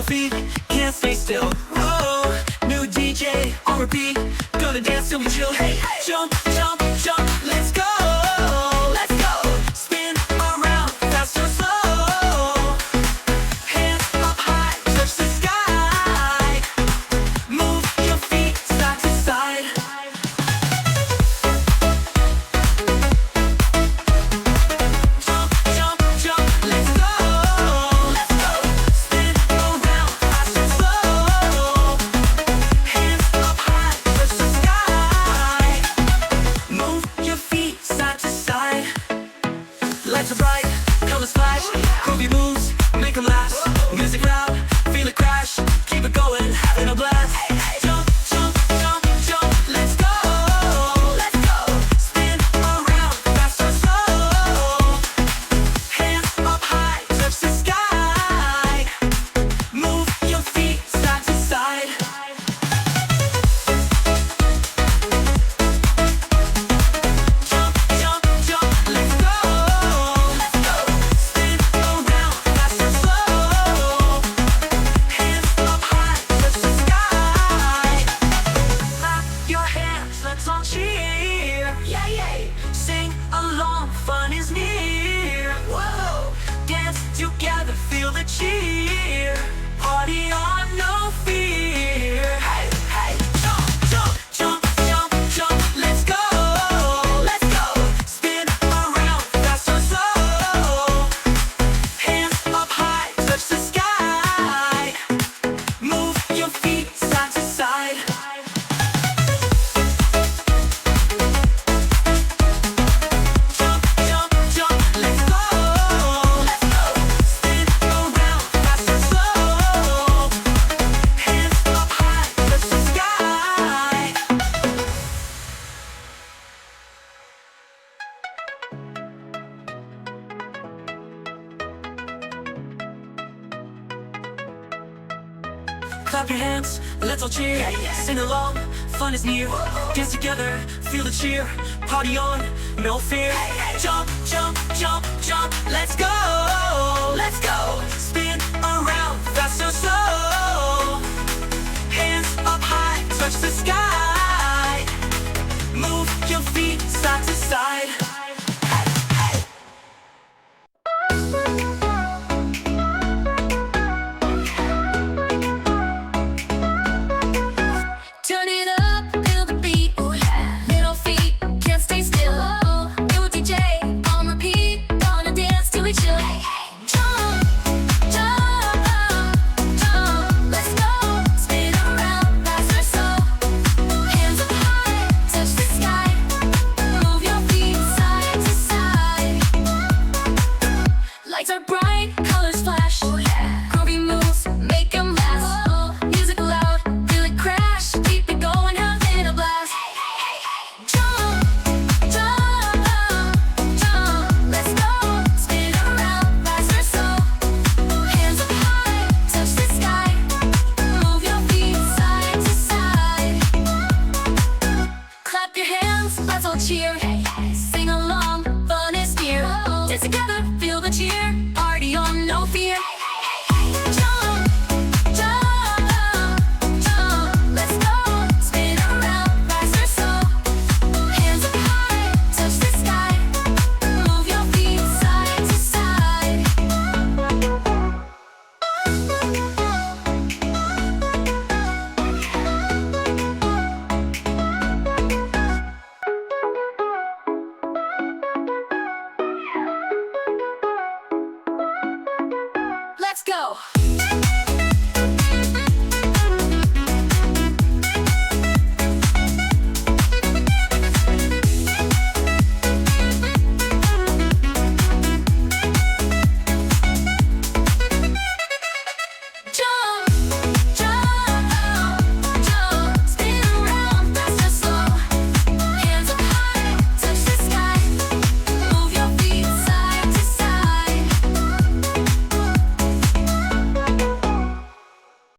feet, can't stay still. Oh, new DJ on repeat, gonna dance till we chill. Hey, hey. Jump, jump, jump, let's go. Let's go. Spin around, fast or slow. Hands up high, touch the sky. Move your feet side to side. Jump, jump, jump, let's go. Let's go. Spin around, fast or slow. Hands up high, touch the sky. Move your feet side to side. Lights are bright, colors flash. Groovy moves, make them last. Music loud, feel it crash. Keep it going, having a blast. Jump, jump, jump, jump, let's go. Let's go. Spin around, fast or slow. Hands up high, touch the sky. Move your feet side to side. Jump, jump, jump, let's go. Let's go. Spin around, fast or slow. Hands up high, touch the sky. Clap your hands, let's all cheer. Yeah, yeah. Sing along, fun is near. Whoa. Dance together, feel the cheer. Party on, no fear. Hey, hey. Jump, jump, jump, jump, jump. Let's go. Let's go. Spin around, fast or slow. Hands up high, touch the sky. Move your feet side to side. Jump, jump, jump, let's go. Let's go. Spin around, fast or slow. Hands up high, touch the sky. Clap your hands, let's all cheer. Sing along, fun is near. Dance together, feel the cheer. Party on, no fear. Jump, jump, jump, jump, let's go. Let's go. Spin around, fast or slow. Hands up high, touch the sky. Move your feet side to side. Turn it up, feel the beat. Oh yeah. Little feet, can't stay still. Oh, new DJ on repeat, gonna dance till we chill. Jump, jump, jump, let's go. Spin around, fast or slow. Hands up high, touch the sky. Move your feet side to side. Lights are bright, colors flash. Oh yeah. Groovy moves, make 'em last. Oh, music loud, feel it crash. Keep it going, having a blast. Jump, jump, jump, let's go. Spin around, fast or slow. Hands up high, touch the sky. Move your feet side to side. Clap your hands, let's all cheer. Sing along, fun is near. Dance together, feel the cheer. Party on, no fear. Jump, jump, jump, let's go. Spin around, fast or slow. Hands up high, touch the sky. Move your feet side to side. Let's go.